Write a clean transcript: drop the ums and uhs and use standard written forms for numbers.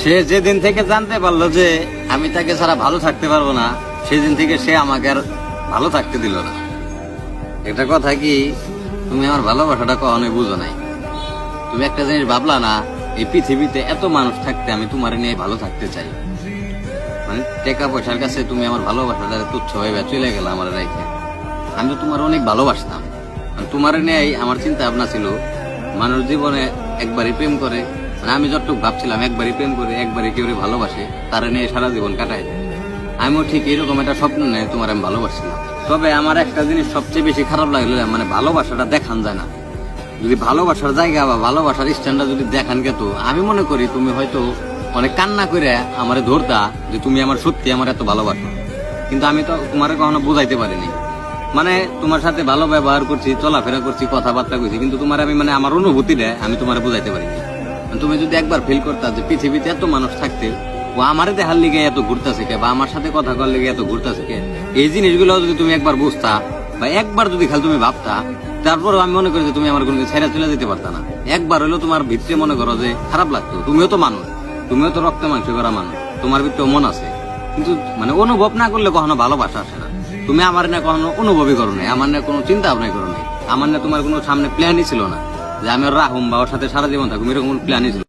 সে যেদিন থেকে জানতে পারলো যে আমি তাকে ছাড়া ভালো থাকতে পারবো না, সেদিন থেকে সে আমাকে আর ভালো থাকতে দিল না। একটা কথা কি, তুমি আমার ভালোবাসাটা কখনোই বুঝো নাই। তুমি একটা জিনিস ভাবলা না, এই পৃথিবীতে এত মানুষ থাকতে আমি তোমার নিয়ে ভালো থাকতে চাই। মানে টাকা পয়সার কাছে তুমি আমার ভালোবাসাটা তুচ্ছ হয়ে চলে গেল আমার রেখে। আমি তো তোমার অনেক ভালোবাসতাম। তোমার নিয়ে আমার চিন্তা ভাবনা ছিল, মানুষ জীবনে একবারই প্রেম করে, মানে আমি যতটুকু ভাবছিলাম একবারই প্রেম করে একবারই কেউ ভালোবাসে, তারা নিয়ে সারা জীবন কাটায়। আমিও ঠিক এরকম একটা স্বপ্ন নিয়ে তোমার আমি ভালোবাসছিলাম। তবে আমার একটা জিনিস সবচেয়ে বেশি খারাপ লাগলো, মানে ভালোবাসাটা দেখান যায় না। যদি ভালোবাসার জায়গা বা ভালোবাসার স্ট্যান্ডার্ড যদি দেখান গে, তো আমি মনে করি তুমি হয়তো অনেক কান্না করে আমারে ধরতা যে তুমি আমার সত্যি আমার এত ভালোবাসো। কিন্তু আমি তো তোমার কখনো বুঝাইতে পারিনি। মানে তোমার সাথে ভালো ব্যবহার করছি, চলাফেরা করছি, কথাবার্তা করছি, কিন্তু তোমার আমি মানে আমার অনুভূতিটা আমি তোমার বুঝাইতে পারিনি। তুমি যদি একবার ফিল করতা যে পৃথিবীতে এত মানুষ থাকতে ও আমারে দেখার লিগে এত ঘুরতেছে কে, বা আমার সাথে কথা করার লিগে এত ঘুরতেছে কে, এই জিনিসগুলো যদি তুমি একবার বুঝতা বা একবার যদি খালি তুমি ভাবতা, তারপরে আমি মনে করি যে তুমি আমার কোনো ছেড়ে চলে যেতে পারতা না। একবার হলেও তোমার ভিতরে মনে করো যে খারাপ লাগতো। তুমিও তো মানুষ, তুমিও তো রক্তে মাংস করা মানুষ, তোমার ভিতরে মন আছে। কিন্তু মানে অনুভব না করলে কখনো ভালোবাসা আসে না। তুমি আমার না কখনো অনুভবই করো নাই, আমার না কোনো চিন্তা ভাবনাই করো নাই, আমার না তোমার কোনো সামনে প্ল্যানই ছিল না যে আমি ওর রাহুম বা ওর সাথে সারা জীবন থাকুম, এরকম প্ল্যানই ছিল।